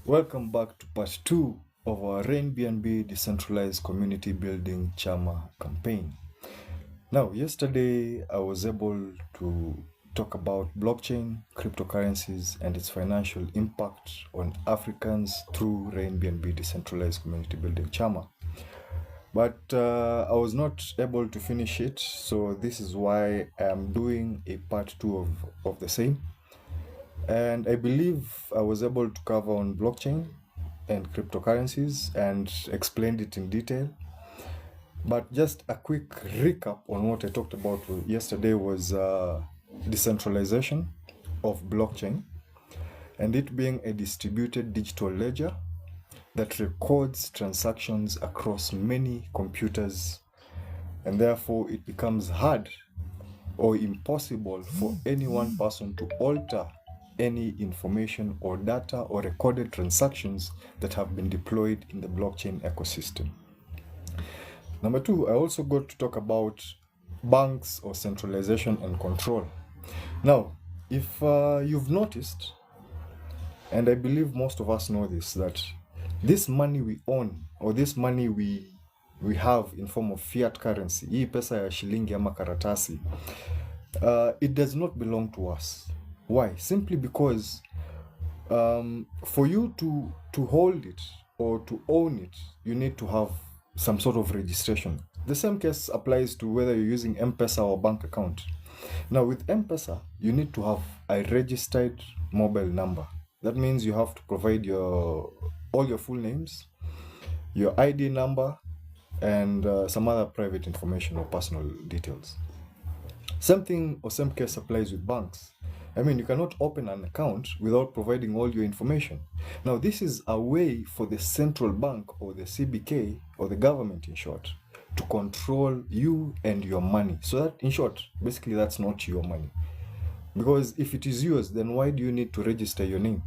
Welcome back to part 2 of our RainBNB Decentralized Community Building CHAMA campaign. Now, yesterday I was able to talk about blockchain, cryptocurrencies, and its financial impact on Africans through RainBNB Decentralized Community Building CHAMA. But I was not able to finish it, so this is why I am doing a part 2 of the same. And I believe I was able to cover on blockchain and cryptocurrencies and explained it in detail. But just a quick recap on what I talked about yesterday was decentralization of blockchain and it being a distributed digital ledger that records transactions across many computers, and therefore it becomes hard or impossible for any one person to alter any information or data or recorded transactions that have been deployed in the blockchain ecosystem. Number 2, I also got to talk about banks or centralization and control. Now, if you've noticed, and I believe most of us know this, that this money we own or this money we have in form of fiat currency, hii pesa ya shilingi ama karatasi, it does not belong to us. Why? Simply because for you to hold it or to own it, you need to have some sort of registration. The same case applies to whether you're using M-Pesa or bank account. Now with M-Pesa, you need to have a registered mobile number. That means you have to provide all your full names, your ID number, and some other private information or personal details. Same thing or same case applies with banks. I mean, you cannot open an account without providing all your information. Now, this is a way for the central bank or the CBK or the government, in short, to control you and your money. So that, in short, basically that's not your money. Because if it is yours, then why do you need to register your name?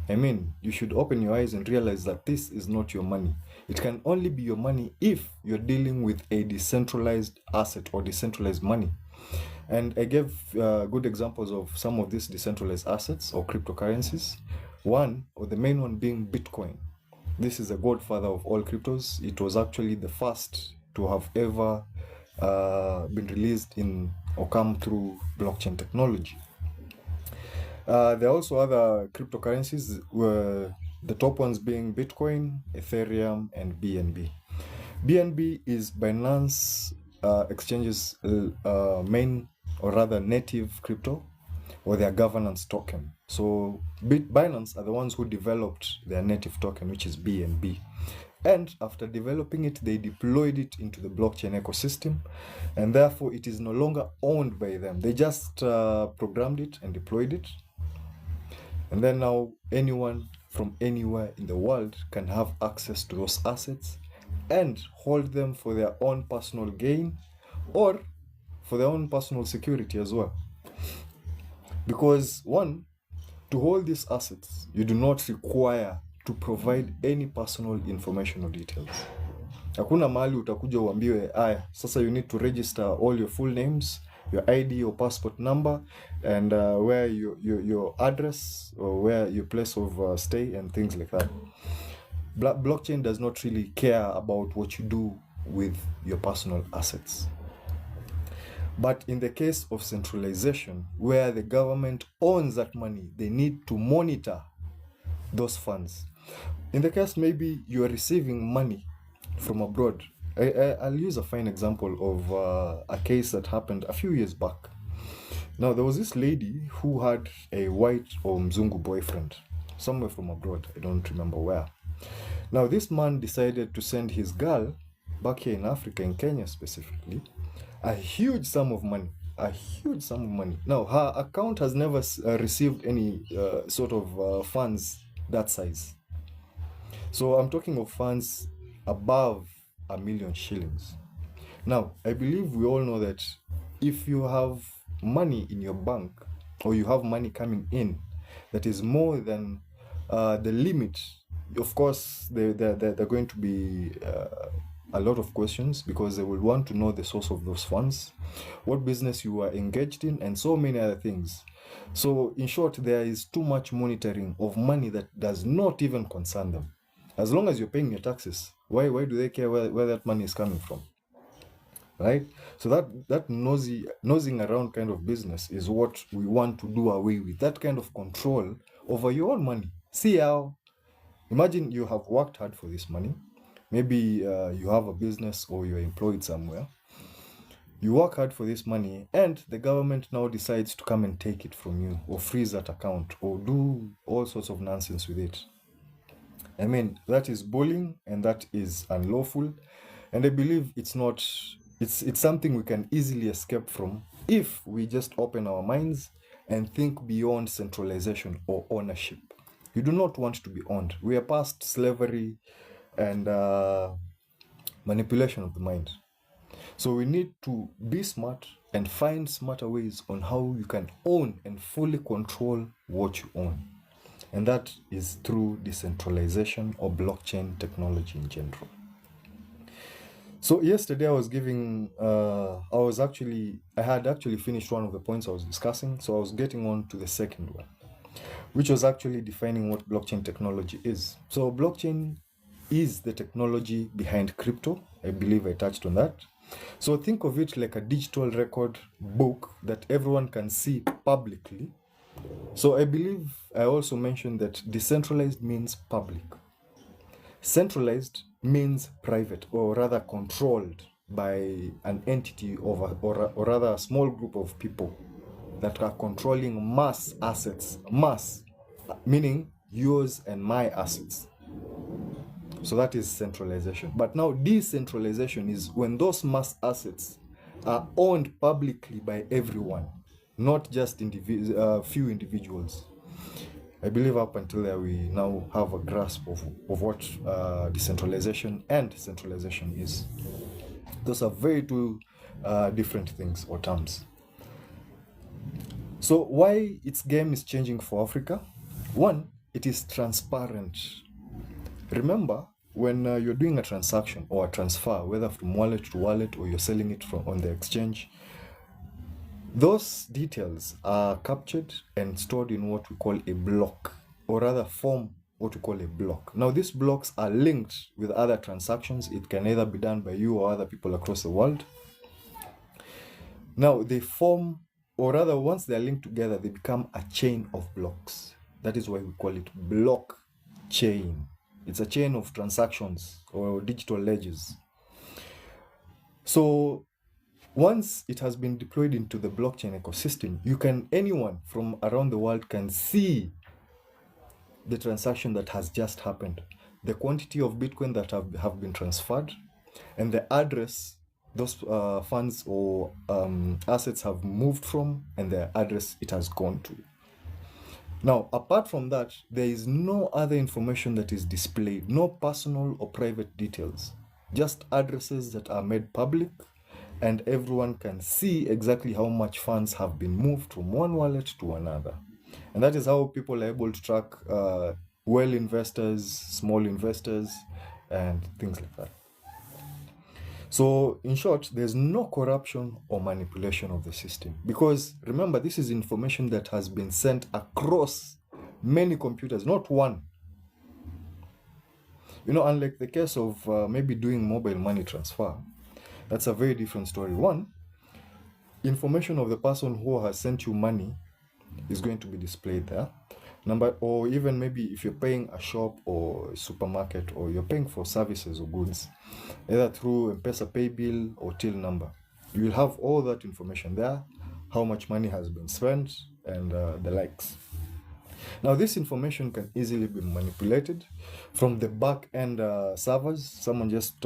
I mean, you should open your eyes and realize that this is not your money. It can only be your money if you're dealing with a decentralized asset or decentralized money. And I gave good examples of some of these decentralized assets or cryptocurrencies. One, or the main one, being Bitcoin. This is the godfather of all cryptos. It was actually the first to have ever been released in or come through blockchain technology. There are also other cryptocurrencies, the top ones being Bitcoin, Ethereum, and BNB. BNB is Binance Exchange's main or rather native crypto or their governance token. So Binance are the ones who developed their native token, which is BNB. And after developing it, they deployed it into the blockchain ecosystem, and therefore it is no longer owned by them. They just programmed it and deployed it. And then now anyone from anywhere in the world can have access to those assets and hold them for their own personal gain or for their own personal security as well. Because one, to hold these assets, you do not require to provide any personal information or details. Hakuna mahali utakuja uambiwe, sasa you need to register all your full names, your ID, your passport number, and where your address or where your place of stay and things like that. Blockchain does not really care about what you do with your personal assets. But in the case of centralization, where the government owns that money, they need to monitor those funds. In the case maybe you are receiving money from abroad. I'll use a fine example of a case that happened a few years back. Now, there was this lady who had a white or Mzungu boyfriend, somewhere from abroad, I don't remember where. Now, this man decided to send his girl back here in Africa, in Kenya specifically, a huge sum of money. Now, her account has never received any sort of funds that size. So I'm talking of funds above 1 million shillings. Now, I believe we all know that if you have money in your bank or you have money coming in that is more than the limit, of course, there are going to be a lot of questions because they will want to know the source of those funds, what business you are engaged in, and so many other things. So in short, there is too much monitoring of money that does not even concern them. As long as you're paying your taxes, why do they care where that money is coming from? Right? So that nosing around kind of business is what we want to do away with. That kind of control over your own money. See how, imagine you have worked hard for this money. Maybe you have a business or you're employed somewhere. You work hard for this money and the government now decides to come and take it from you or freeze that account or do all sorts of nonsense with it. I mean, that is bullying and that is unlawful. And I believe it's something we can easily escape from if we just open our minds and think beyond centralization or ownership. You do not want to be owned. We are past slavery and manipulation of the mind. So we need to be smart and find smarter ways on how you can own and fully control what you own. And that is through decentralization or blockchain technology in general. So yesterday I had actually finished one of the points I was discussing. So I was getting on to the second one, which was actually defining what blockchain technology is. So blockchain is the technology behind crypto. I believe I touched on that. So think of it like a digital record book that everyone can see publicly. So I believe I also mentioned that decentralized means public. Centralized means private, or rather controlled by an entity or rather a small group of people that are controlling mass assets. Mass, meaning yours and my assets. So that is centralization. But now decentralization is when those mass assets are owned publicly by everyone, not just few individuals. I believe up until there we now have a grasp of what decentralization and centralization is. Those are very two different things or terms. So why its game is changing for Africa? One, it is transparent. Remember, when you're doing a transaction or a transfer, whether from wallet to wallet or you're selling it on the exchange, those details are captured and stored in what we call a block, or rather form what we call a block. Now, these blocks are linked with other transactions. It can either be done by you or other people across the world. Now, they form, or rather, once they're linked together, they become a chain of blocks. That is why we call it blockchain. It's a chain of transactions or digital ledgers. So once it has been deployed into the blockchain ecosystem, anyone from around the world can see the transaction that has just happened, the quantity of Bitcoin that have been transferred, and the address those funds or assets have moved from, and the address it has gone to. Now, apart from that, there is no other information that is displayed, no personal or private details, just addresses that are made public, and everyone can see exactly how much funds have been moved from one wallet to another. And that is how people are able to track well investors, small investors, and things like that. So in short, there's no corruption or manipulation of the system, because remember, this is information that has been sent across many computers, not one. Unlike the case of maybe doing mobile money transfer, that's a very different story. One, information of the person who has sent you money is going to be displayed there. Or even maybe if you're paying a shop or a supermarket, or you're paying for services or goods, either through M-Pesa pay bill or till number, you will have all that information there, how much money has been spent, and the likes. Now, this information can easily be manipulated from the back end servers. Someone just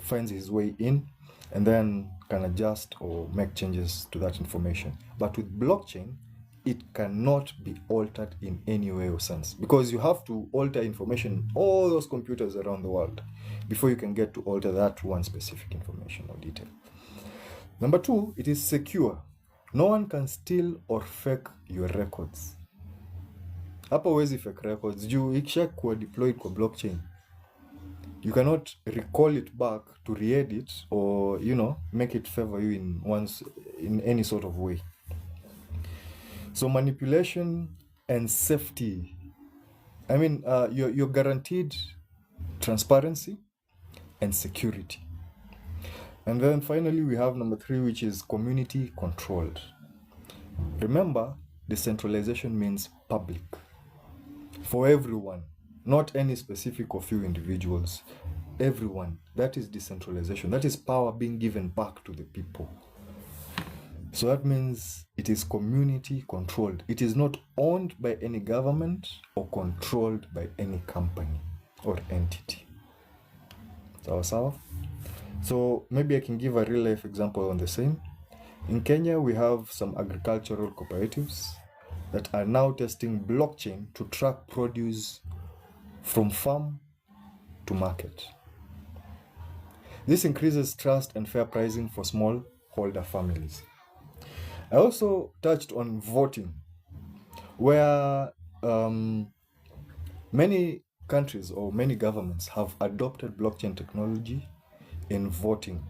finds his way in and then can adjust or make changes to that information. But with blockchain, it cannot be altered in any way or sense, because you have to alter information in all those computers around the world before you can get to alter that one specific information or detail. Number two, it is secure. No one can steal or fake your records. Hapa huwezi fake records. Juu ikishakuwa deployed kwa blockchain, you cannot recall it back to re-edit or make it favor you in any sort of way. So manipulation and safety. I mean, you're guaranteed transparency and security. And then finally, we have number 3, which is community controlled. Remember, decentralization means public for everyone, not any specific or few individuals. Everyone. That is decentralization. That is power being given back to the people. So that means it is community controlled. It is not owned by any government or controlled by any company or entity. Sawa? So maybe I can give a real life example on the same. In Kenya, we have some agricultural cooperatives that are now testing blockchain to track produce from farm to market. This increases trust and fair pricing for smallholder families. I also touched on voting, where many countries or many governments have adopted blockchain technology in voting,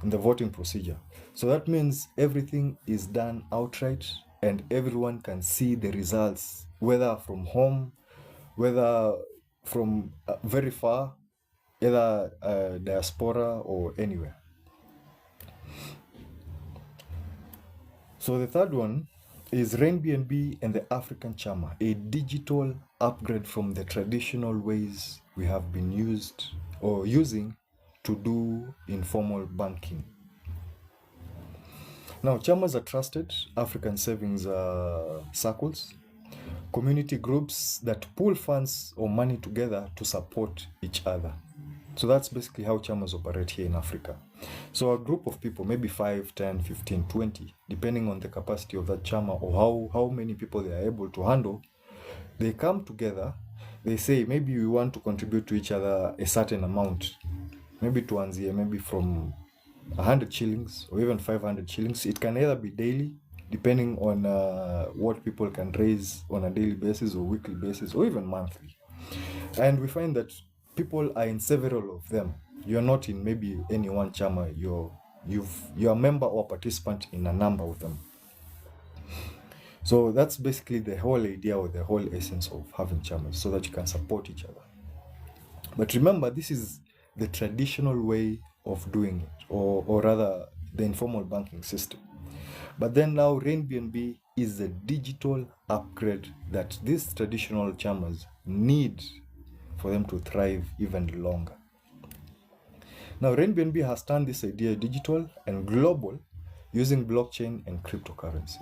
in the voting procedure. So that means everything is done outright and everyone can see the results, whether from home, whether from very far, either diaspora or anywhere. So the third one is RainBNB and the African CHAMA, a digital upgrade from the traditional ways we have been using to do informal banking. Now, CHAMAs are trusted African savings circles, community groups that pool funds or money together to support each other. So that's basically how CHAMAs operate here in Africa. So a group of people, maybe 5, 10, 15, 20, depending on the capacity of that CHAMA or how many people they are able to handle, they come together, they say, maybe we want to contribute to each other a certain amount, maybe tuanzie, maybe from 100 shillings or even 500 shillings. It can either be daily, depending on what people can raise on a daily basis or weekly basis or even monthly. And we find that people are in several of them. You're not in maybe any one CHAMA, you're a member or participant in a number of them. So that's basically the whole idea or the whole essence of having CHAMAs, so that you can support each other. But remember, this is the traditional way of doing it, or rather the informal banking system. But then now RainBNB is a digital upgrade that these traditional CHAMAs need for them to thrive even longer. Now, RainBNB has turned this idea digital and global using blockchain and cryptocurrency.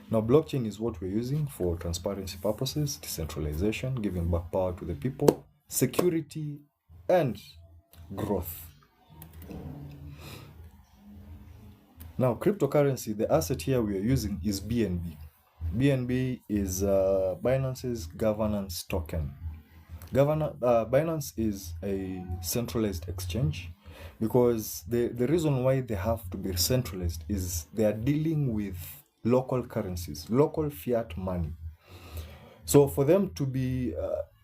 Now, blockchain is what we're using for transparency purposes, decentralization, giving back power to the people, security, and growth. Now, cryptocurrency, the asset here we are using is BNB. BNB is Binance's governance token. Binance is a centralized exchange because the reason why they have to be centralized is they are dealing with local currencies, local fiat money. So for them to be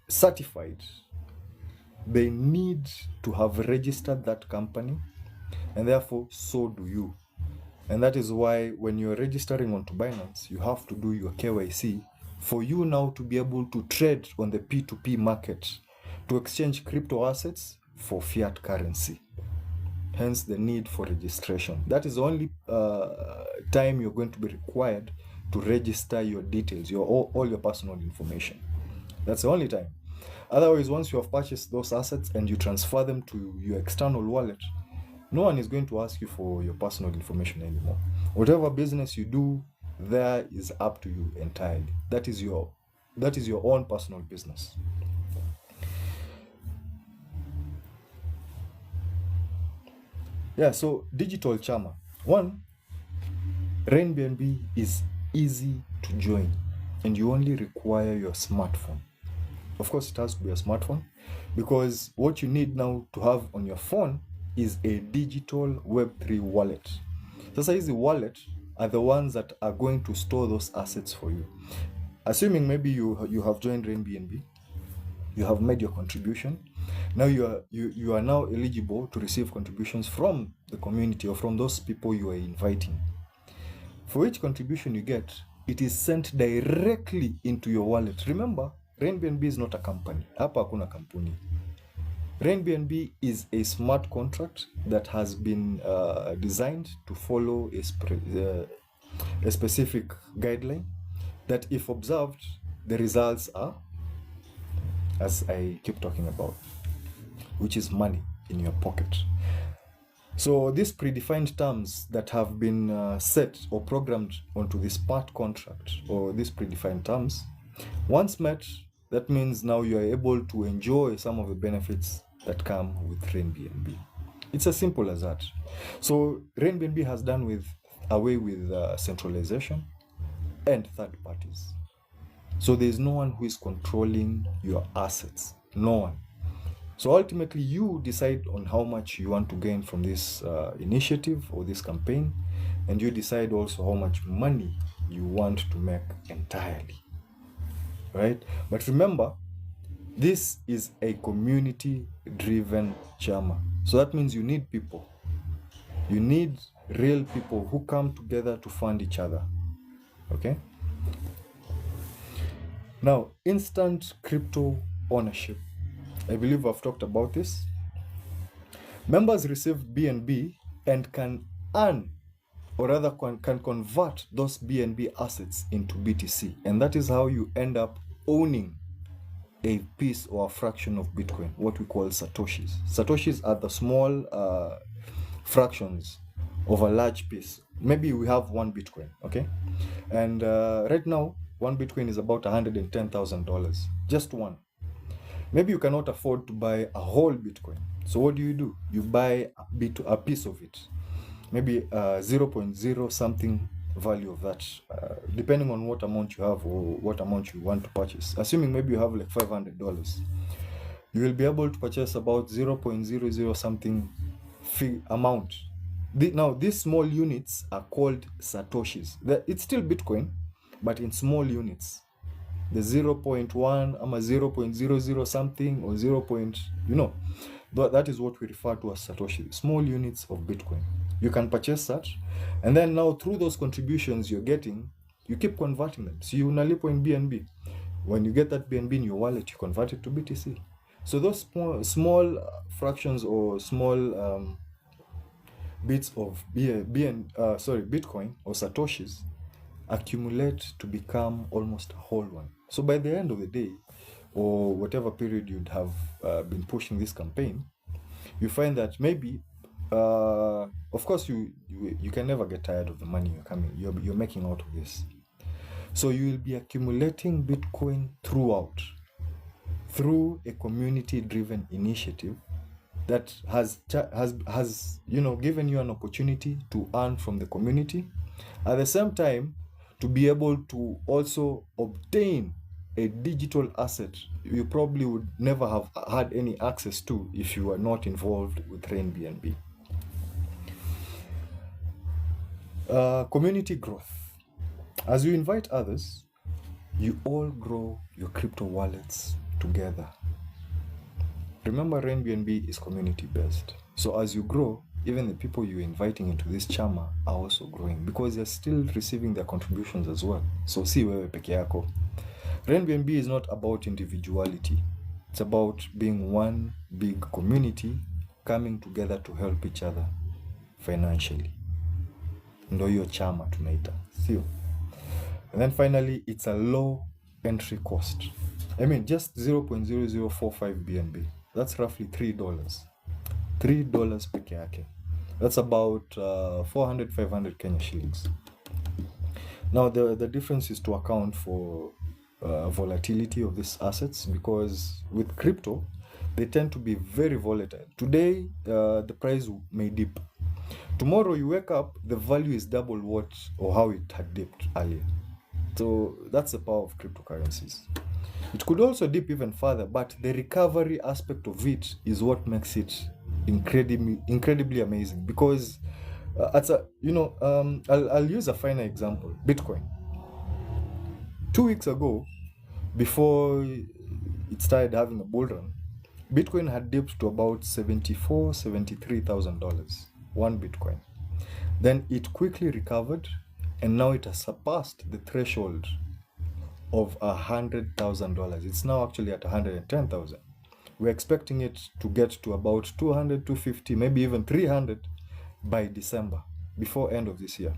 certified, they need to have registered that company, and therefore so do you. And that is why when you're registering onto Binance, you have to do your KYC for you now to be able to trade on the P2P market, to exchange crypto assets for fiat currency. Hence the need for registration. That is the only time you're going to be required to register your details, all your personal information. That's the only time. Otherwise, once you have purchased those assets and you transfer them to your external wallet, no one is going to ask you for your personal information anymore. Whatever business you do there is up to you entirely. That is your own personal business. Yeah, so digital CHAMA. One, RainBNB is easy to join and you only require your smartphone. Of course, it has to be a smartphone because what you need now to have on your phone is a digital Web3 wallet. Sasa hizi wallet are the ones that are going to store those assets for you. Assuming maybe you have joined RainBNB, you have made your contribution. Now you are now eligible to receive contributions from the community or from those people you are inviting. For each contribution you get, it is sent directly into your wallet. Remember, RainBNB is not a company. Hapa hakuna kampuni. RainBNB is a smart contract that has been designed to follow a specific guideline that, if observed, the results are, as I keep talking about, which is money in your pocket. So these predefined terms that have been set or programmed onto this smart contract, or these predefined terms, once met, that means now you are able to enjoy some of the benefits that come with RainBNB. It's as simple as that. So RainBNB has done away with centralization and third parties. So there is no one who is controlling your assets. No one. So ultimately, you decide on how much you want to gain from this initiative or this campaign, and you decide also how much money you want to make entirely, right? But remember, this is a community-driven CHAMA. So that means you need people. You need real people who come together to fund each other, okay? Now, instant crypto ownership. I believe I've talked about this. Members receive BNB and can earn, or rather can convert those BNB assets into BTC. And that is how you end up owning a piece or a fraction of Bitcoin, what we call Satoshis. Satoshis are the small fractions of a large piece. Maybe we have one Bitcoin, okay? And right now, one Bitcoin is about $110,000, just one. Maybe you cannot afford to buy a whole Bitcoin. So what do? You buy a piece of it. Maybe 0.0 something value of that, depending on what amount you have or what amount you want to purchase. Assuming maybe you have like $500, you will be able to purchase about 0.00 something amount. Now, these small units are called Satoshis. It's still Bitcoin, but in small units. The 0.1 or 0.00 something or 0. That is what we refer to as Satoshi, small units of Bitcoin. You can purchase that, and then now through those contributions you're getting, you keep converting them. So you nalipo in BNB. When you get that BNB in your wallet, you convert it to BTC. So those small fractions or small bits of Bitcoin or Satoshis accumulate to become almost a whole one. So by the end of the day, or whatever period you'd have been pushing this campaign, you find that maybe, of course, you can never get tired of the money you're making out of this. So you will be accumulating Bitcoin through a community-driven initiative that has given you an opportunity to earn from the community. At the same time, to be able to also obtain a digital asset you probably would never have had any access to if you were not involved with RainBNB. Community growth. As you invite others, you all grow your crypto wallets together. Remember, RainBNB is community-based. So as you grow, even the people you're inviting into this CHAMA are also growing because they're still receiving their contributions as well. So si wewe peke yako. RainBNB is not about individuality. It's about being one big community coming together to help each other financially. Ndo hiyo CHAMA tunaita, sio? And then finally, it's a low entry cost. I mean, just 0.0045 BNB. That's roughly $3. $3 peke yake. That's about 400-500 Kenya shillings. Now, the difference is to account for volatility of these assets, because with crypto, they tend to be very volatile. Today, the price may dip. Tomorrow, you wake up, the value is double what or how it had dipped earlier. So that's the power of cryptocurrencies. It could also dip even further, but the recovery aspect of it is what makes it incredibly amazing. Because I'll use a final example. Bitcoin. 2 weeks ago, before it started having a bull run, Bitcoin had dipped to about $73,000, one Bitcoin. Then it quickly recovered and now it has surpassed the threshold of $100,000. It's now actually at 110,000. We're expecting it to get to about 200, 250, maybe even 300 by December, before end of this year.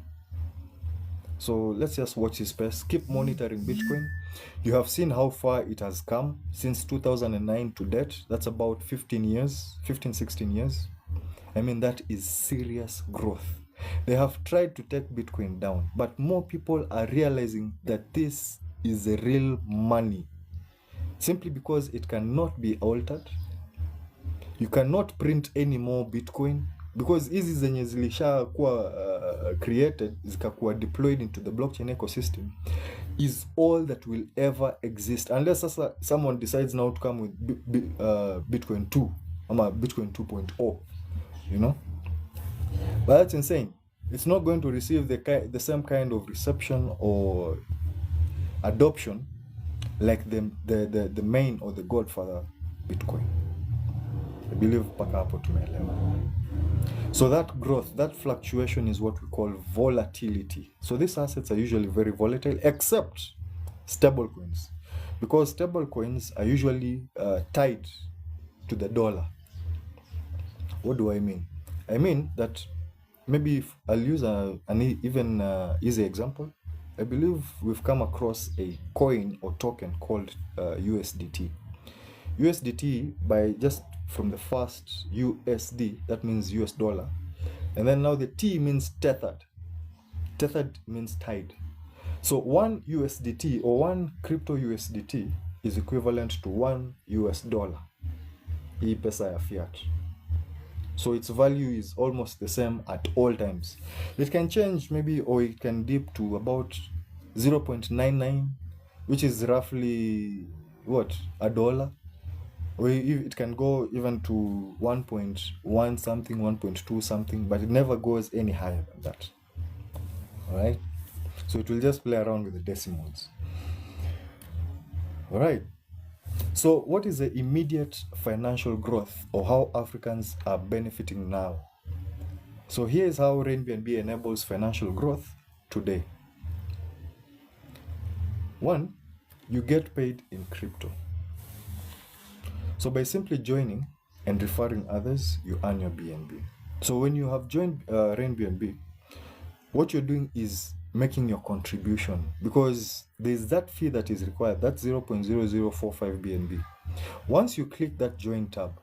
So let's just watch this space. Keep monitoring Bitcoin. You have seen how far it has come since 2009 to date. That's about 15 years, 15, 16 years. I mean, that is serious growth. They have tried to take Bitcoin down, but more people are realizing that this is a real money, simply because it cannot be altered. You cannot print any more Bitcoin because hizi zenye zilishakuwa created zikakuwa deployed into the blockchain ecosystem is all that will ever exist, unless someone decides now to come with Bitcoin 2 or Bitcoin 2.0, you know. But that's insane. It's not going to receive the same kind of reception or adoption like the main or the godfather Bitcoin. I believe paka hapo tumeelewa. So that growth, that fluctuation is what we call volatility. So these assets are usually very volatile, except stable coins, because stable coins are usually tied to the dollar. What do I mean? I mean that maybe if I'll use an even easy example. I believe we've come across a coin or token called USDT. USDT, by just from the first USD, that means US dollar, and then now the T means tethered. Tethered means tied. So one USDT or one crypto USDT is equivalent to one US dollar. Hii pesa ya fiat. So its value is almost the same at all times. It can change maybe, or it can dip to about 0.99, which is roughly what, $1. Or it can go even to 1.1 something, 1.2 something, but it never goes any higher than that. All right. So it will just play around with the decimals. All right. So what is the immediate financial growth, or how Africans are benefiting now? So here is how RainBNB enables financial growth today. 1, you get paid in crypto. So by simply joining and referring others, you earn your BNB. So when you have joined RainBNB, what you're doing is making your contribution, because there's that fee that is required. That's 0.0045 BNB. Once you click that join tab,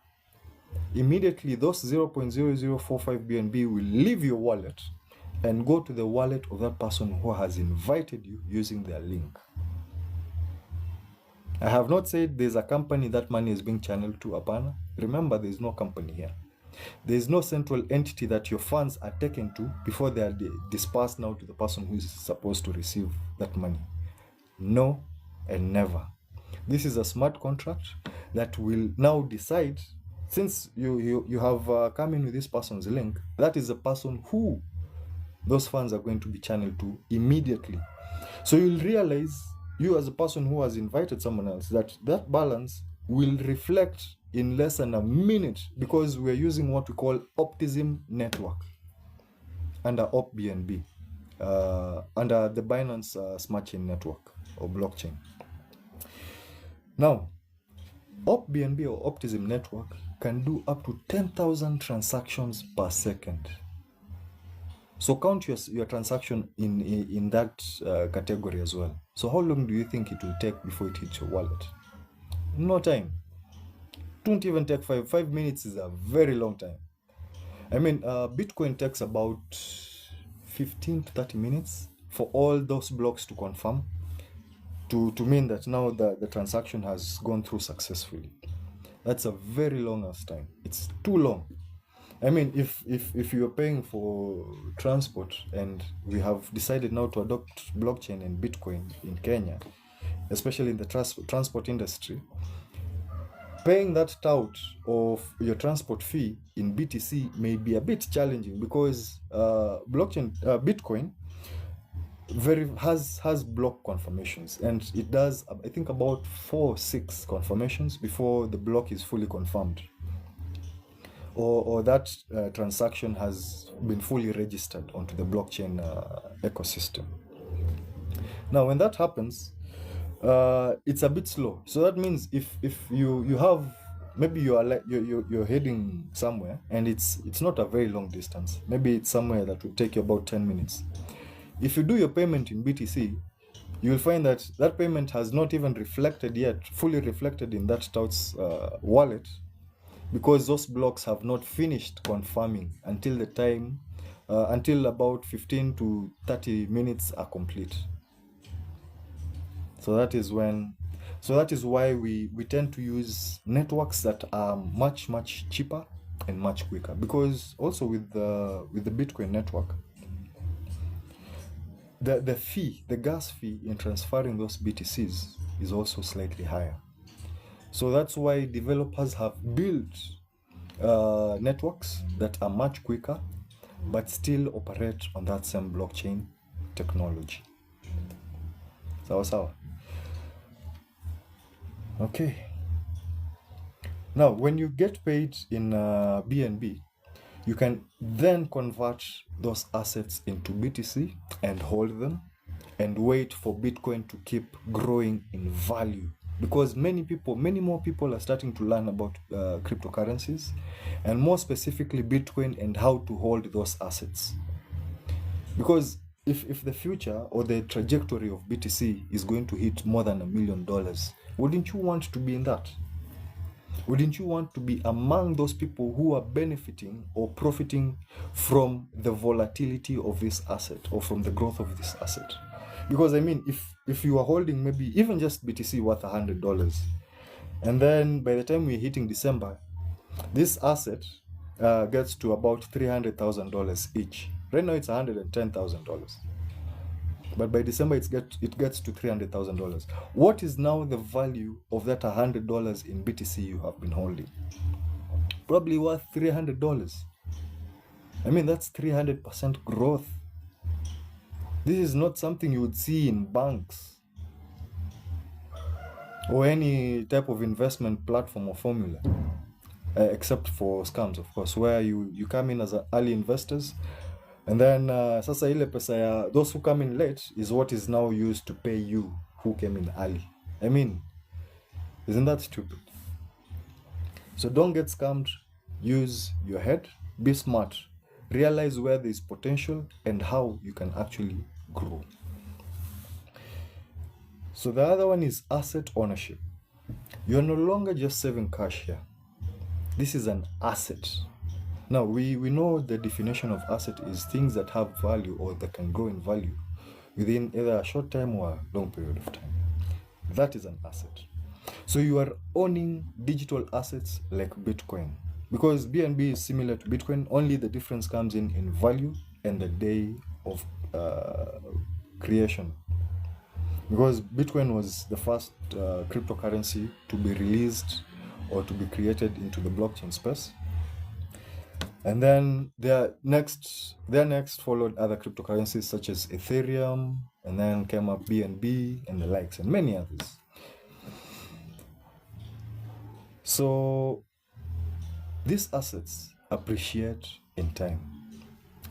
immediately those 0.0045 BNB will leave your wallet and go to the wallet of that person who has invited you using their link. I have not said there's a company that money is being channeled to. Apana. Remember, there's no company here. There's no central entity that your funds are taken to before they are dispersed now to the person who is supposed to receive that money. No and never. This is a smart contract that will now decide, since you have come in with this person's link, that is the person who those funds are going to be channeled to immediately. So you'll realize, you as a person who has invited someone else, that balance will reflect in less than a minute, because we're using what we call optimism network under opBNB, under the Binance Smart Chain network or blockchain. Now, opBNB or optimism network can do up to 10,000 transactions per second. So count your transaction in that category as well. So how long do you think it will take before it hits your wallet? No time. Don't even take 5 minutes is a very long time. I mean, Bitcoin takes about 15 to 30 minutes for all those blocks to confirm, to mean that now the transaction has gone through successfully. That's a very long ass time. It's too long. I mean, if you're paying for transport, and we have decided now to adopt blockchain and Bitcoin in Kenya, especially in the transport industry, paying that tout of your transport fee in BTC may be a bit challenging, because Bitcoin has block confirmations, and it does, I think, about 4 or 6 confirmations before the block is fully confirmed. or that transaction has been fully registered onto the blockchain ecosystem. Now, when that happens, it's a bit slow. So that means if you have, maybe you are like you're heading somewhere and it's not a very long distance. Maybe it's somewhere that will take you about 10 minutes. If you do your payment in BTC, you will find that that payment has not even reflected yet, fully reflected in that tout's wallet, because those blocks have not finished confirming until the time, until about 15 to 30 minutes are complete. So that is why we tend to use networks that are much cheaper and much quicker, because also with the Bitcoin network, the gas fee in transferring those BTCs is also slightly higher. So that's why developers have built networks that are much quicker but still operate on that same blockchain technology. Sawa. Okay. Now, when you get paid in BNB, you can then convert those assets into BTC and hold them and wait for Bitcoin to keep growing in value, because many more people are starting to learn about cryptocurrencies, and more specifically Bitcoin, and how to hold those assets. Because if the future or the trajectory of BTC is going to hit more than $1 million, wouldn't you want to be in that? Wouldn't you want to be among those people who are benefiting or profiting from the volatility of this asset, or from the growth of this asset? Because I mean, if you are holding maybe even just BTC worth $100, and then by the time we're hitting December, this asset gets to about $300,000 each. Right now it's $110,000. But by December it gets to $300,000. What is now the value of that $100 in BTC you have been holding? Probably worth $300. I mean, that's 300% growth. This is not something you would see in banks or any type of investment platform or formula, except for scams, of course, where you come in as early investors. And then sasa ile pesa ya those who come in late is what is now used to pay you who came in early. I mean, isn't that stupid? So don't get scammed. Use your head. Be smart. Realize where there is potential and how you can actually grow. So the other one is asset ownership. You're no longer just saving cash here. This is an asset. Now, we know the definition of asset is things that have value or that can grow in value within either a short time or a long period of time. That is an asset. So you are owning digital assets like Bitcoin, because BNB is similar to Bitcoin, only the difference comes in value and the day of creation. Because Bitcoin was the first cryptocurrency to be released or to be created into the blockchain space. And then their next followed other cryptocurrencies such as Ethereum, and then came up BNB and the likes, and many others. So these assets appreciate in time,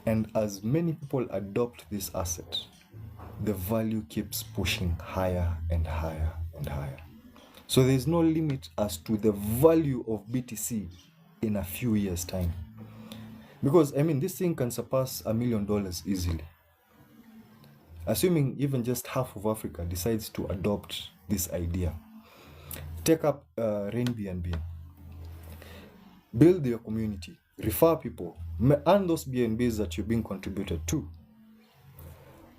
and as many people adopt this asset, the value keeps pushing higher and higher and higher. So there is no limit as to the value of BTC in a few years' time. Because, I mean, this thing can surpass $1 million easily. Assuming even just half of Africa decides to adopt this idea. Take up RainBNB. Build your community. Refer people. Earn those BNBs that you're being contributed to.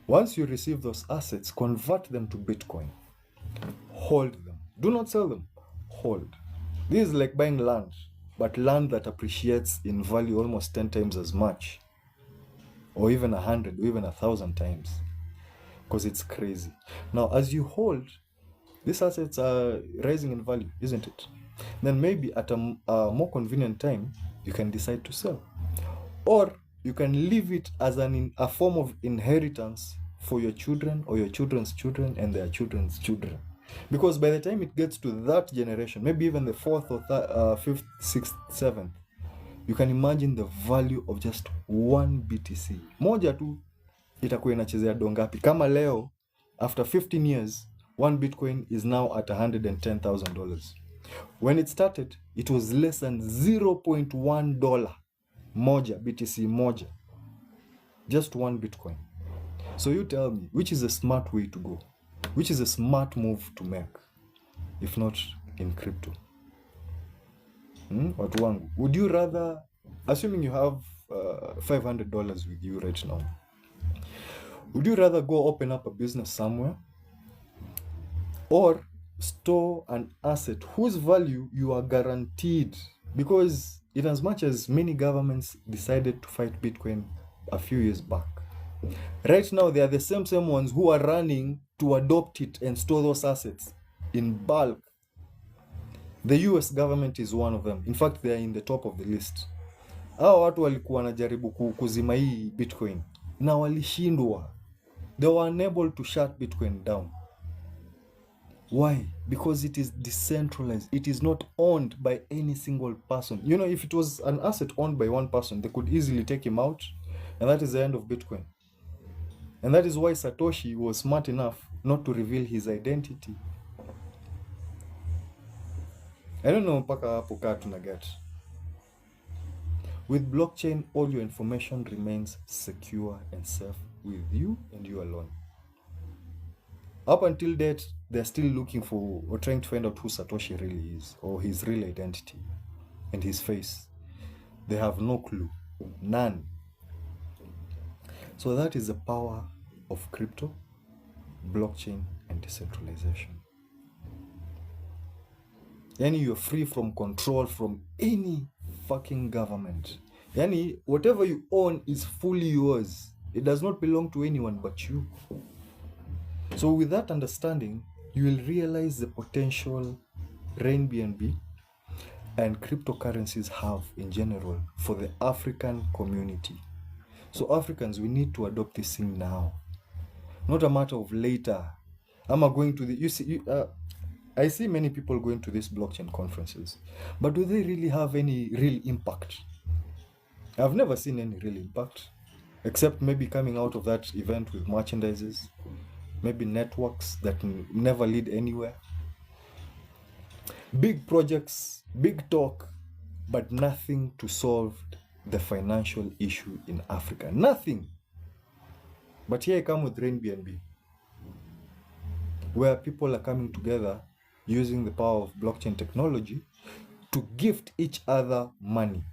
Once you receive those assets, convert them to Bitcoin. Hold them. Do not sell them. Hold. This is like buying land, but land that appreciates in value almost 10 times as much, or even 100, or even 1,000 times, because it's crazy. Now, as you hold, these assets are rising in value, isn't it? Then maybe at a more convenient time, you can decide to sell, or you can leave it as a form of inheritance for your children or your children's children and their children's children. Because by the time it gets to that generation, maybe even the fourth or fifth, sixth, seventh, you can imagine the value of just one BTC. Moja tu itakuwa inachezea dongapi? Kama leo, after 15 years, one Bitcoin is now at $110,000. When it started, it was less than $0.1 moja, BTC moja. Just one Bitcoin. So you tell me, which is a smart way to go? Which is a smart move to make, if not in crypto? Watu wangu, would you rather, assuming you have $500 with you right now, would you rather go open up a business somewhere or store an asset whose value you are guaranteed? Because in as much as many governments decided to fight Bitcoin a few years back, right now they are the same ones who are running to adopt it and store those assets in bulk. The US government is one of them. In fact, they are in the top of the list. Hao watu walikuwa wanajaribu kuzima hii Bitcoin na walishindwa. They were unable to shut Bitcoin down. Why? Because it is decentralized. It is not owned by any single person. You know, if it was an asset owned by one person, they could easily take him out, and that is the end of Bitcoin. And that is why Satoshi was smart enough not to reveal his identity. I don't know mpaka hapo kaa tunaget. With blockchain, all your information remains secure and safe with you and you alone. Up until date, they're still looking for or trying to find out who Satoshi really is, or his real identity and his face. They have no clue. None. So that is the power of crypto, blockchain, and decentralization. Yani, you're free from control from any fucking government. Yani, whatever you own is fully yours. It does not belong to anyone but you. So with that understanding, you will realize the potential RainBNB and cryptocurrencies have in general for the African community. So Africans, we need to adopt this thing now. Not a matter of later. Am I going to the... I see many people going to these blockchain conferences, but do they really have any real impact? I've never seen any real impact, except maybe coming out of that event with merchandises, maybe networks that never lead anywhere. Big projects, big talk, but nothing to solve the financial issue in Africa. Nothing. But here I come with RainBNB, where people are coming together using the power of blockchain technology to gift each other money.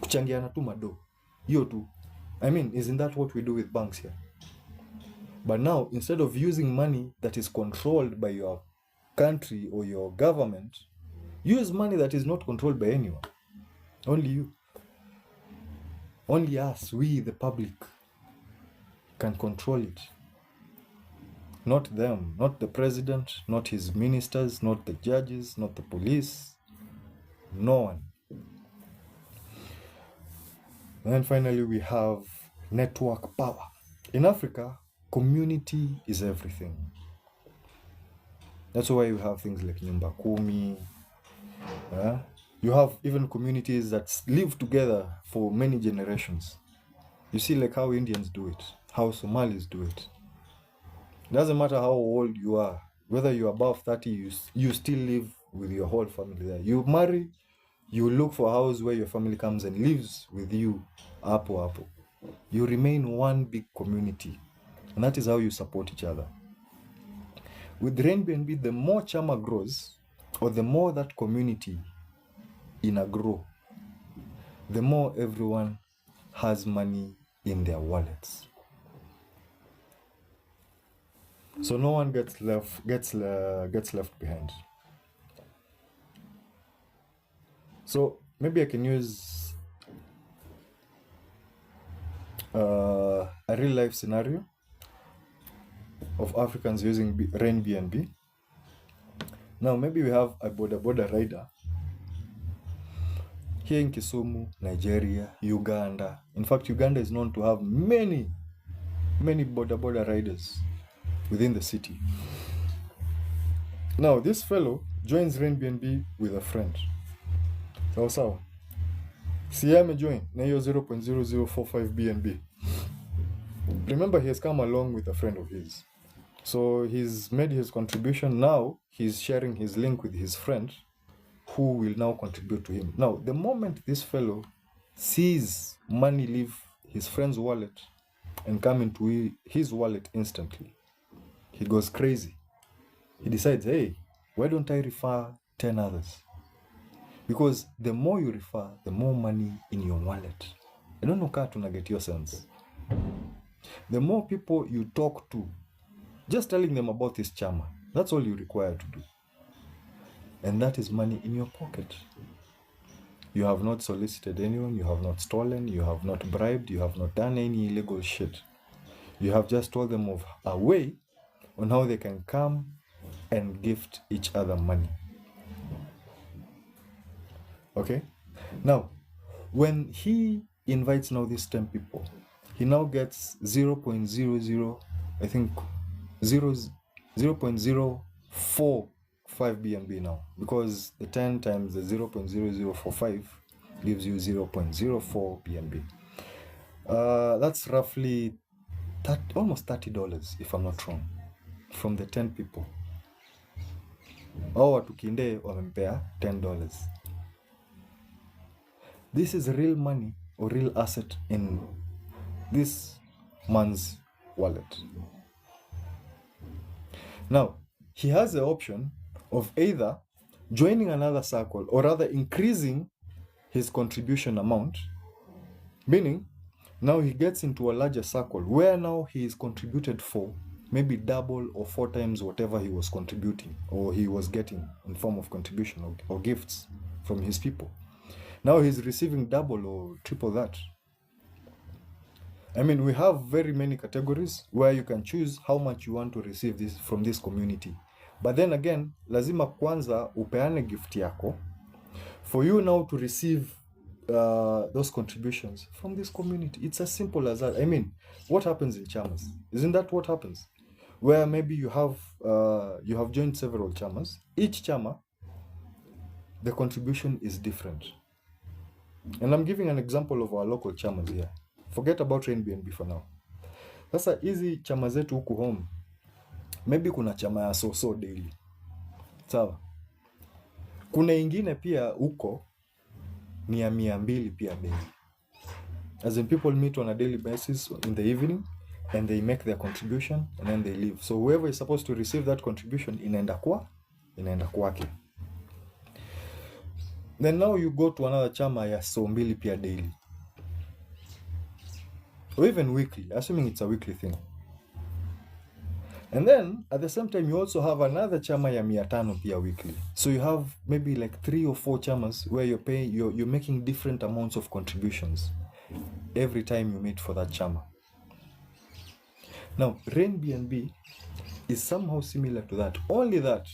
Kuchangiana tu mado. Hiyo tu. I mean, isn't that what we do with banks here? But now, instead of using money that is controlled by your country or your government, use money that is not controlled by anyone. Only you. Only us, we, the public, can control it. Not them, not the president, not his ministers, not the judges, not the police, no one. And then finally we have network power. In Africa, community is everything. That's why you have things like Nyumba Kumi. You have even communities that live together for many generations. You see, like how Indians do it, how Somalis do it. It doesn't matter how old you are, whether you're above 30, you still live with your whole family there. You marry, you look for a house where your family comes and lives with you. Apo. You remain one big community. And that is how you support each other. With RainBNB, the more CHAMA grows, or the more that community grow, the more everyone has money in their wallets. So no one gets left behind. So maybe I can use a real life scenario of Africans using RainBNB. Now maybe we have a border rider here in Kisumu, Nigeria, Uganda. In fact, Uganda is known to have many border riders within the city. Now, this fellow joins RainBNB with a friend. So, si amejoin na hiyo 0.0045 BNB. Remember, he has come along with a friend of his, so he's made his contribution. Now he's sharing his link with his friend, who will now contribute to him. Now, the moment this fellow sees money leave his friend's wallet and come into his wallet instantly, he goes crazy. He decides, hey, why don't I refer 10 others? Because the more you refer, the more money in your wallet. I don't know, to get your sense. The more people you talk to, just telling them about this CHAMA, that's all you require to do. And that is money in your pocket. You have not solicited anyone, you have not stolen, you have not bribed, you have not done any illegal shit. You have just told them of a way on how they can come and gift each other money. Okay? Now, when he invites now these 10 people, he now gets 0.00, I think 0.045 BNB now, because the 10 times the 0.0045 gives you 0.04 BNB. That's roughly almost $30, if I'm not wrong, from the 10 people. Au watu kinde wamempea $10. This is real money or real asset in this man's wallet. Now, he has the option of either joining another circle or rather increasing his contribution amount, meaning now he gets into a larger circle where now he is contributed for maybe double or 4 times whatever he was contributing or he was getting in form of contribution or gifts from his people. Now he's receiving double or triple that. I mean, we have very many categories where you can choose how much you want to receive this from this community. But then again, lazima kwanza upeane gift yako for you now to receive those contributions from this community. It's as simple as that. I mean, what happens in CHAMAs? Isn't that what happens? Where maybe you have joined several CHAMAs. Each CHAMA, the contribution is different. And I'm giving an example of our local CHAMAs here. Forget about RainBNB for now. Sasa hizi chama zetu huku home, maybe kuna chama ya so daily. Sawa. Kuna ingine pia huko ni ya 200 pia daily. As in, people meet on a daily basis in the evening and they make their contribution and then they leave. So whoever is supposed to receive that contribution inaenda kwake. Then now you go to another chama ya so 2 pia daily. Or even weekly, assuming it's a weekly thing. And then at the same time, you also have another chama ya 500 pia weekly. So you have maybe like 3 or 4 chamas where you're making different amounts of contributions every time you meet for that chama. Now, RainBNB is somehow similar to that, only that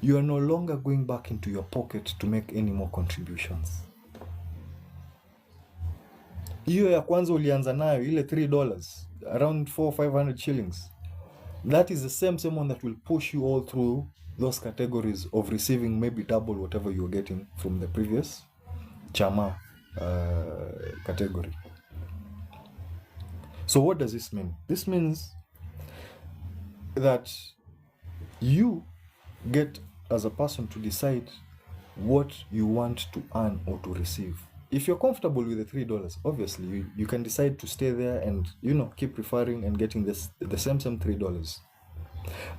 you are no longer going back into your pocket to make any more contributions. Hiyo ya kwanza ulianza nayo ile $3, around 400-500 shillings. That is the same one that will push you all through those categories of receiving maybe double whatever you're getting from the previous CHAMA category. So what does this mean? This means that you get as a person to decide what you want to earn or to receive. If you're comfortable with the $3, obviously you can decide to stay there and keep referring and getting the same $3.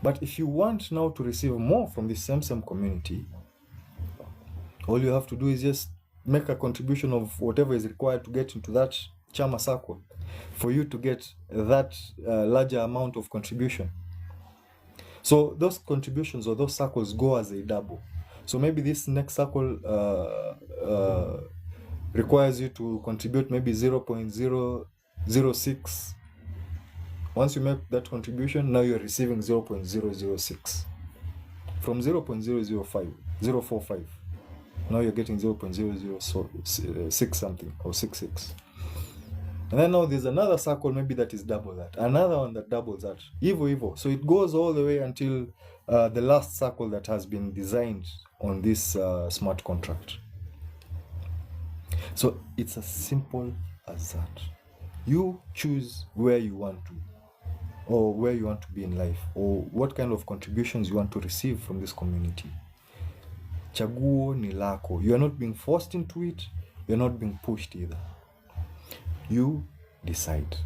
But if you want now to receive more from this same community, all you have to do is just make a contribution of whatever is required to get into that CHAMA circle for you to get that larger amount of contribution. So those contributions or those circles go as a double. So maybe this next circle requires you to contribute maybe 0.006. Once you make that contribution, now you're receiving 0.006 from 0.045. Now you're getting 0.006 something or 66. And then now there's another circle maybe that is double that, another one that doubles that, evo. So it goes all the way until the last circle that has been designed on this smart contract. So it's as simple as that. You choose where you want to, or where you want to be in life, or what kind of contributions you want to receive from this community. Chaguo ni lako. You are not being forced into it. You're not being pushed either. You decide.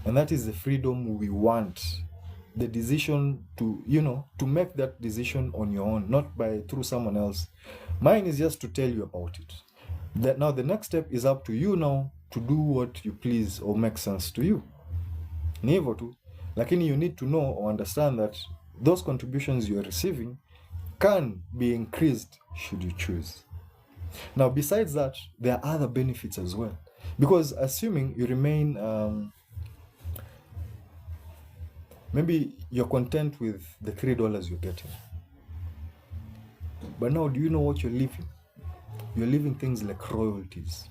And that is the freedom we want. The decision to, to make that decision on your own, not through someone else. Mine is just to tell you about it. Now the next step is up to you now to do what you please or make sense to you. Ni hivyo tu. Lakini you need to know or understand that those contributions you are receiving can be increased should you choose. Now, besides that, there are other benefits as well. Because assuming you remain, maybe you're content with the $3 you're getting. But now, do you know what you're leaving? You're leaving things like royalties.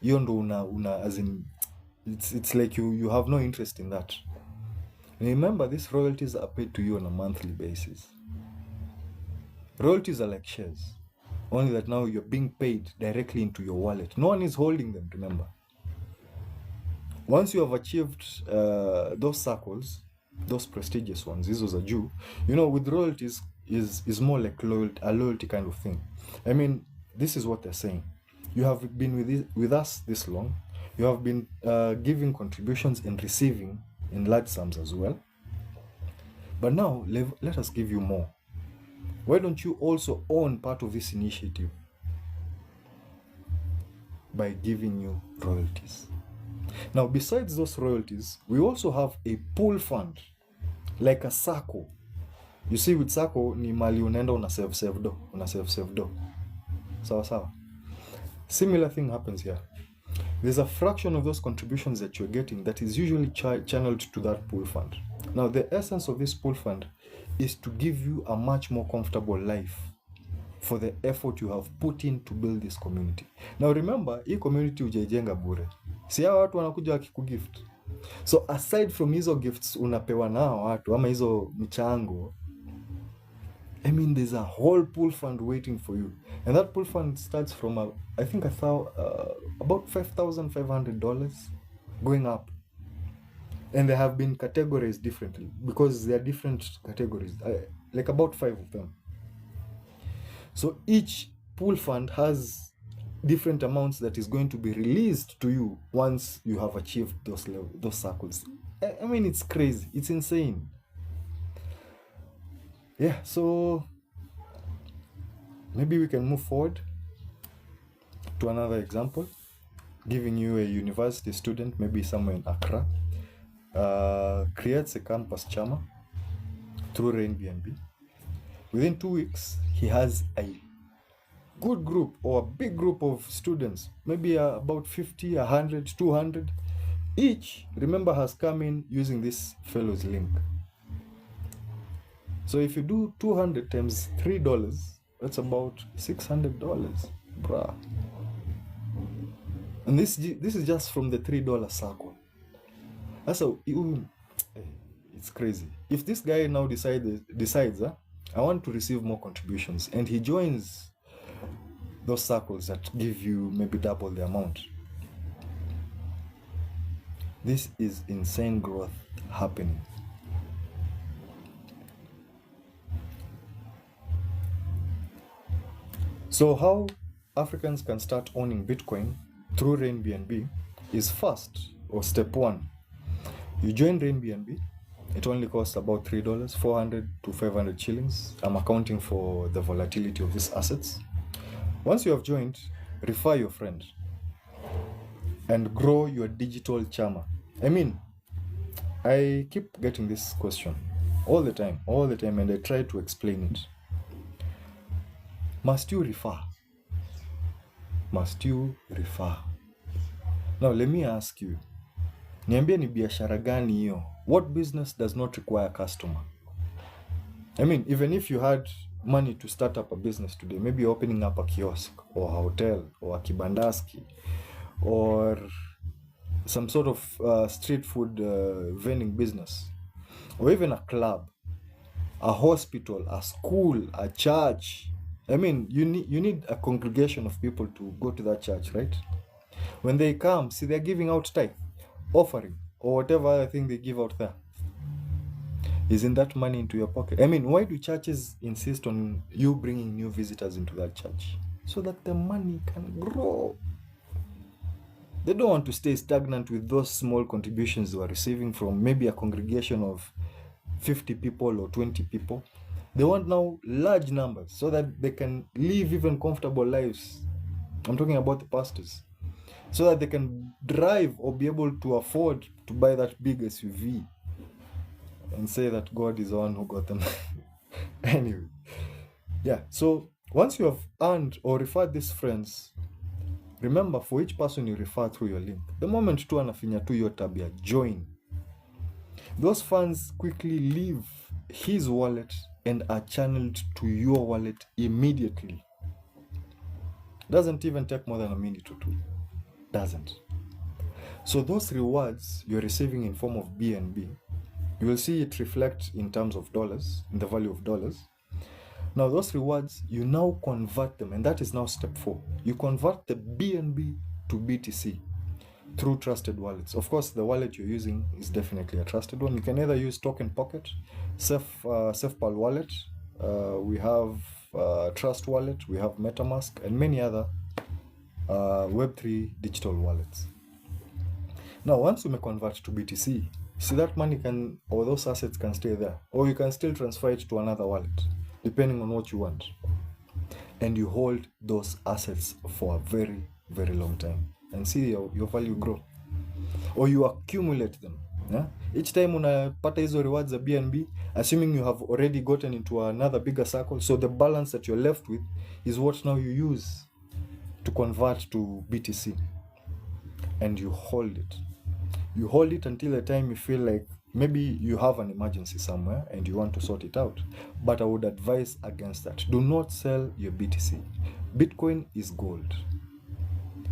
You don't as in, it's like you have no interest in that. And remember, these royalties are paid to you on a monthly basis. Royalties are like shares, only that now you're being paid directly into your wallet. No one is holding them, remember. Once you have achieved those circles, those prestigious ones, this was a Jew, with royalties is more like a loyalty kind of thing. I mean, this is what they're saying. You have been with us this long. You have been giving contributions and receiving in large sums as well. But now, let us give you more. Why don't you also own part of this initiative by giving you royalties? Now, besides those royalties, we also have a pool fund, like a sacco. You see, with sacco, ni mali unaenda una save do. Sawa. Similar thing happens here. There's a fraction of those contributions that you're getting that is usually channeled to that pool fund. Now, the essence of this pool fund is to give you a much more comfortable life for the effort you have put in to build this community. Now remember, hii community hujaijenga bure. Si hao watu wanakuja wakikugift. So aside from hizo gifts unapewa nao watu ama hizo michango, I mean, there's a whole pool fund waiting for you. And that pool fund starts from, I think about $5,500 going up. And they have been categorized differently because there are different categories, like about 5 of them. So each pool fund has different amounts that is going to be released to you once you have achieved those circles. I mean, it's crazy. It's insane. Yeah, so maybe we can move forward to another example, giving you a university student, maybe somewhere in Accra, creates a campus CHAMA through RainBNB. Within 2 weeks, he has a good group or a big group of students, maybe about 50, 100, 200. Each, remember, has come in using this fellow's link. So if you do 200 times $3, that's about $600, bruh. And this is just from the $3 circle. That's how it's crazy. If this guy now decides, I want to receive more contributions, and he joins those circles that give you maybe double the amount, this is insane growth happening. So how Africans can start owning Bitcoin through RainBNB is first, or step 1. You join RainBNB. It only costs about $3, 400 to 500 shillings. I'm accounting for the volatility of these assets. Once you have joined, refer your friend and grow your digital CHAMA. I mean, I keep getting this question all the time, and I try to explain it. Must you refer? Must you refer? Now, let me ask you, niambie ni biashara gani hiyo? What business does not require a customer? I mean, even if you had money to start up a business today, maybe you're opening up a kiosk or a hotel or a kibandaski or some sort of street food vending business, or even a club, a hospital, a school, a church, I mean, you need a congregation of people to go to that church, right? When they come, see, they're giving out tithe, offering, or whatever other thing they give out there. Isn't that money into your pocket? I mean, why do churches insist on you bringing new visitors into that church? So that the money can grow. They don't want to stay stagnant with those small contributions they were receiving from maybe a congregation of 50 people or 20 people. They want now large numbers so that they can live even comfortable lives. I'm talking about the pastors. So that they can drive or be able to afford to buy that big SUV and say that God is the one who got them. Anyway, yeah. So once you have earned or referred these friends, remember, for each person you refer through your link, the moment tu anafinya tu your tab ya join, those funds quickly leave his wallet and are channeled to your wallet immediately. Doesn't even take more than a minute or two. Doesn't. So those rewards you're receiving in form of BNB, you will see it reflect in terms of dollars, in the value of dollars. Now those rewards, you now convert them, and that is now step 4. You convert the BNB to BTC through trusted wallets. Of course, the wallet you're using is definitely a trusted one. You can either use Token Pocket, SafePal wallet, we have Trust Wallet, we have MetaMask, and many other Web3 digital wallets. Now, once you may convert to BTC, see that money can, or those assets can stay there, or you can still transfer it to another wallet, depending on what you want. And you hold those assets for a very, very long time and see your value grow. Or you accumulate them. Yeah? Each time unapata hizo rewards za BNB, assuming you have already gotten into another bigger circle, so the balance that you're left with is what now you use to convert to BTC. And you hold it. You hold it until the time you feel like maybe you have an emergency somewhere and you want to sort it out. But I would advise against that. Do not sell your BTC. Bitcoin is gold.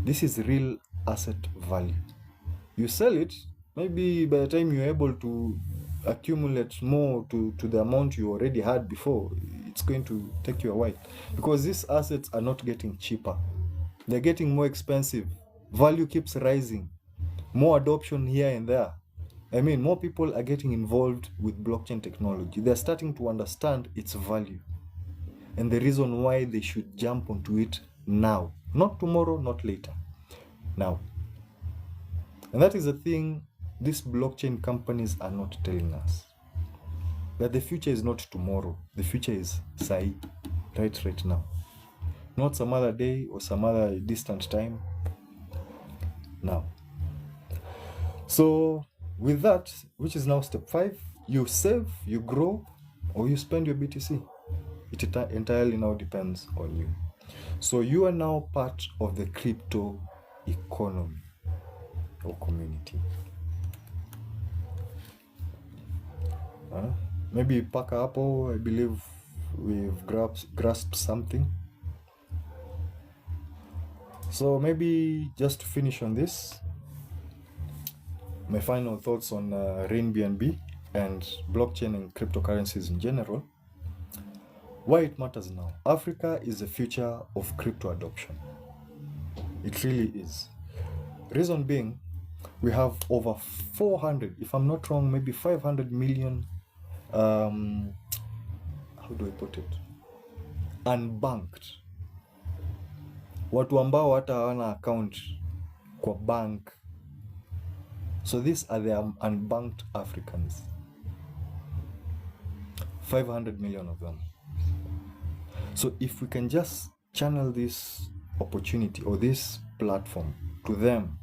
This is real asset value. You sell it, maybe by the time you're able to accumulate more to the amount you already had before, it's going to take you a while. Because these assets are not getting cheaper. They're getting more expensive. Value keeps rising. More adoption here and there. I mean, more people are getting involved with blockchain technology. They're starting to understand its value and the reason why they should jump onto it now. Not tomorrow, not later. Now. And that is the thing these blockchain companies are not telling us. That the future is not tomorrow. The future is sai, right now. Not some other day or some other distant time. Now. So with that, which is now step 5, you save, you grow, or you spend your BTC. It entirely now depends on you. So you are now part of the crypto economy or community. Maybe Paka Apple, I believe we've grasped something. So maybe just to finish on this, my final thoughts on RainBNB and blockchain and cryptocurrencies in general. Why it matters now. Africa is the future of crypto adoption. It really is. Reason being, we have over 400, if I'm not wrong, maybe 500 million, how do I put it? Unbanked. Watu ambao hata hawana account kwa bank. So these are the unbanked Africans. 500 million of them. So if we can just channel this opportunity or this platform to them,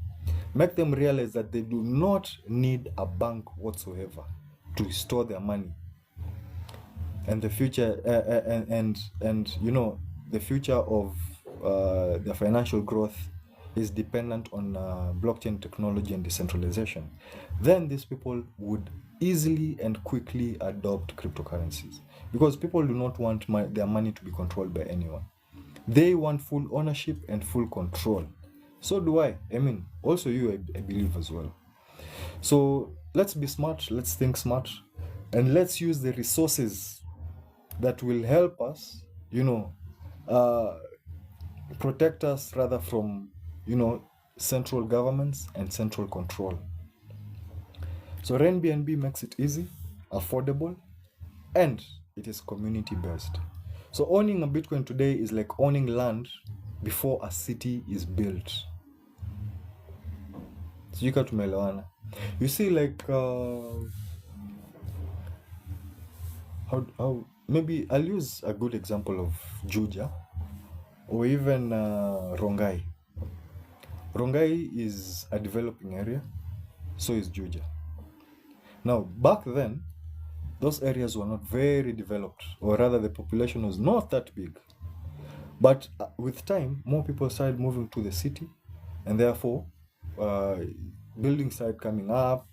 make them realize that they do not need a bank whatsoever to store their money. And the future, and you know, the future of the financial growth is dependent on blockchain technology and decentralization, then these people would easily and quickly adopt cryptocurrencies, because people do not want their money to be controlled by anyone. They want full ownership and full control. So do I. I mean, also you, I believe as well. So let's be smart, let's think smart, and let's use the resources that will help us, you know, protect us rather from, central governments and central control. So RainBNB makes it easy, affordable, and it is community based. So owning a Bitcoin today is like owning land before a city is built. Sijui tumeelewana. You see, like how maybe I'll use a good example of Juja or even Rongai. Rongai is a developing area, so is Juja. Now, back then, those areas were not very developed, or rather the population was not that big. But with time, more people started moving to the city, and therefore, buildings started coming up,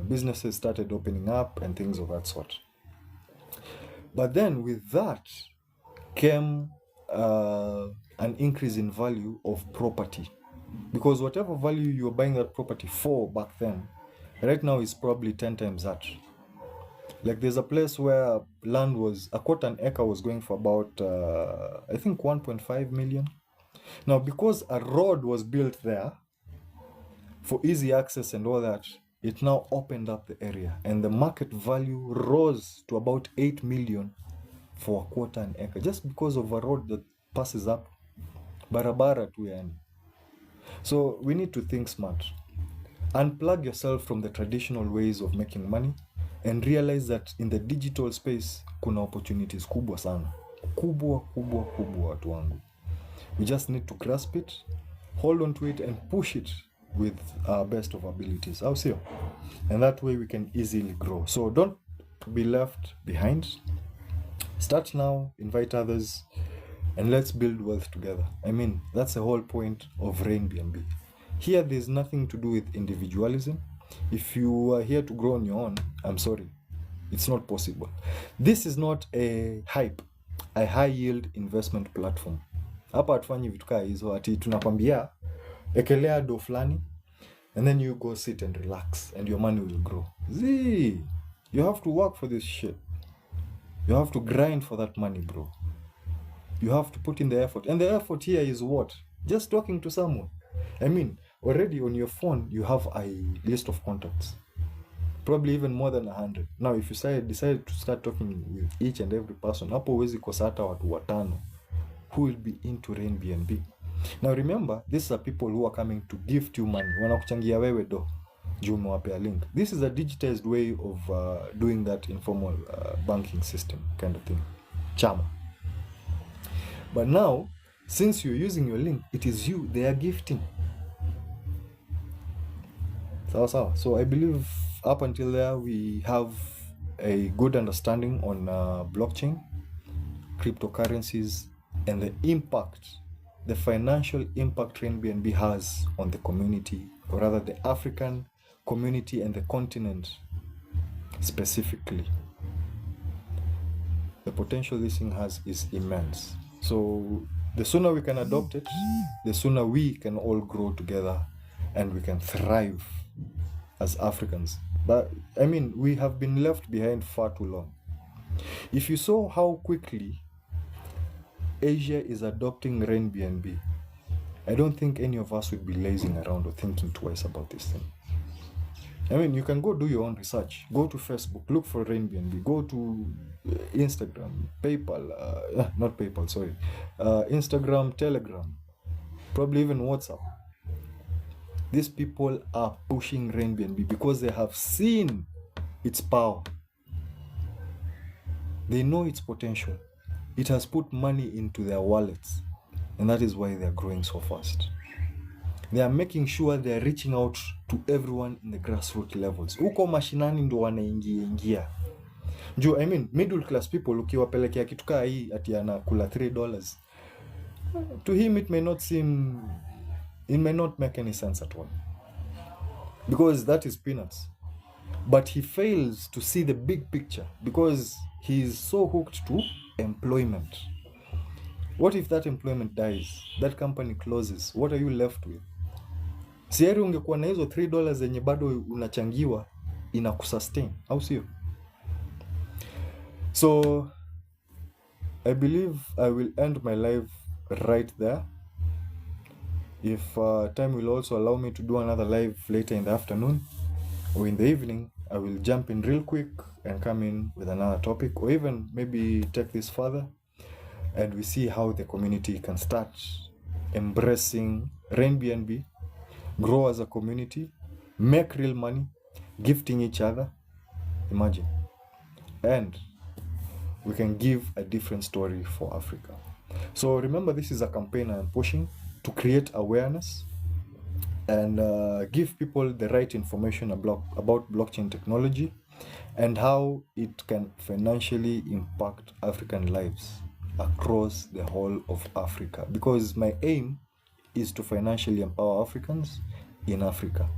businesses started opening up and things of that sort. But then with that came an increase in value of property, because whatever value you were buying that property for back then, right now is probably 10 times that. Like there's a place where land was, a quarter an acre was going for about, I think 1.5 million. Now, because a road was built there for easy access and all that, it now opened up the area, and the market value rose to about 8 million for a quarter an acre, just because of a road that passes up barabara tu yani. So we need to think smart. Unplug yourself from the traditional ways of making money and realize that in the digital space kuna opportunities kubwa sana. Kubwa watu wangu. We just need to grasp it, hold on to it, and push it with our best of abilities. How see? And that way we can easily grow. So don't be left behind. Start now, invite others, and let's build wealth together. I mean, that's the whole point of RainBNB. Here, there's nothing to do with individualism. If you are here to grow on your own, I'm sorry, it's not possible. This is not a hype, a high yield investment platform. Hapa hatufanyi vitu kaa hizo ati tunakwambia ekelea do fulani and then you go sit and relax and your money will grow. You have to work for this shit. You have to grind for that money, bro. You have to put in the effort. And the effort here is what? Just talking to someone. I mean, already on your phone, you have a list of contacts. Probably even more than 100. Now, if you decide to start talking with each and every person, hapo huwezi kosa hata watu watano who will be into RainBNB. Now remember, these are people who are coming to gift you money. Wanakuchangia wewe do. Juu umewapea link. This is a digitized way of doing that informal banking system kind of thing. CHAMA. But now, since you're using your link, it is you they are gifting. So I believe up until there we have a good understanding on blockchain, cryptocurrencies, and the impact, the financial impact RainBNB has on the community, or rather the African community and the continent specifically. The potential this thing has is immense. So the sooner we can adopt it, the sooner we can all grow together and we can thrive as Africans. But I mean, we have been left behind far too long. If you saw how quickly Asia is adopting RainBNB, I don't think any of us would be lazing around or thinking twice about this thing. I mean, you can go do your own research. Go to Facebook, look for RainBNB. Go to Instagram, Instagram, Telegram, probably even WhatsApp. These people are pushing RainBNB because they have seen its power. They know its potential. It has put money into their wallets, and that is why they are growing so fast. They are making sure they are reaching out to everyone in the grassroots levels. Huko mashinani ndo wanaingia. I mean, middle class people ukiwapelekea kitu kaa hii ati anakula $3. To him it may not make any sense at all. Because that is peanuts. But he fails to see the big picture because he is so hooked to employment. What if that employment dies? That company closes. What are you left with? Siari ungekuwa na hizo $3 zenye bado unachangiwa inakusustain, au sio? So I believe I will end my live right there. If time will also allow me to do another live later in the afternoon or in the evening, I will jump in real quick and come in with another topic, or even maybe take this further and we see how the community can start embracing RainBNB, grow as a community, make real money, gifting each other. Imagine. And we can give a different story for Africa. So remember, this is a campaign I'm pushing to create awareness and give people the right information about blockchain technology and how it can financially impact African lives across the whole of Africa. Because my aim is to financially empower Africans in Africa.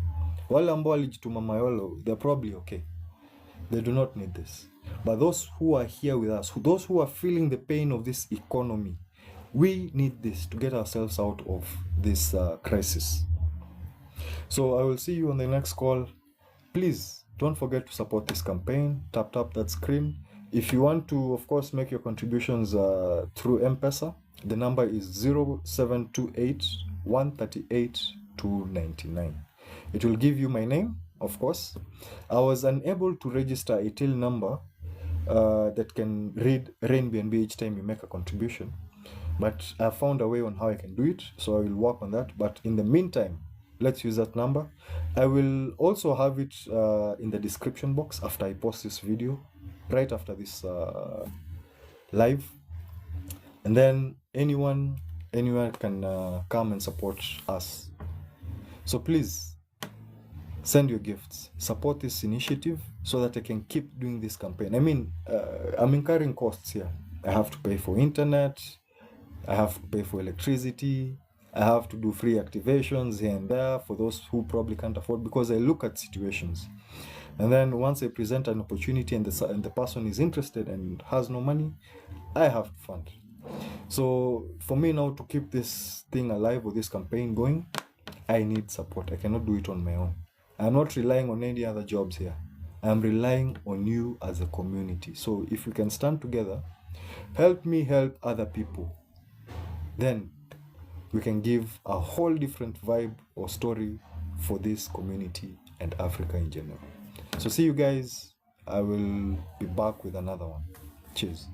Wale ambao walijituma Mayolo, they're probably okay. They do not need this. But those who are here with us, those who are feeling the pain of this economy, we need this to get ourselves out of this crisis. So I will see you on the next call. Please don't forget to support this campaign. Tap that screen. If you want to, of course, make your contributions through M-Pesa, the number is 0728 138 299. It will give you my name, of course. I was unable to register a till number that can read RainBNB each time you make a contribution, but I found a way on how I can do it, so I will work on that. But in the meantime, let's use that number. I will also have it in the description box after I post this video, right after this live, and then anyone can come and support us. So please send your gifts, support this initiative so that I can keep doing this campaign. I mean, I'm incurring costs here. I have to pay for internet, I have to pay for electricity, I have to do free activations here and there for those who probably can't afford, because I look at situations. And then once I present an opportunity and the person is interested and has no money, I have to fund. So for me now to keep this thing alive or this campaign going, I need support. I cannot do it on my own. I'm not relying on any other jobs here. I'm relying on you as a community. So if we can stand together, help me help other people, then we can give a whole different vibe or story for this community and Africa in general. So see you guys. I will be back with another one. Cheers.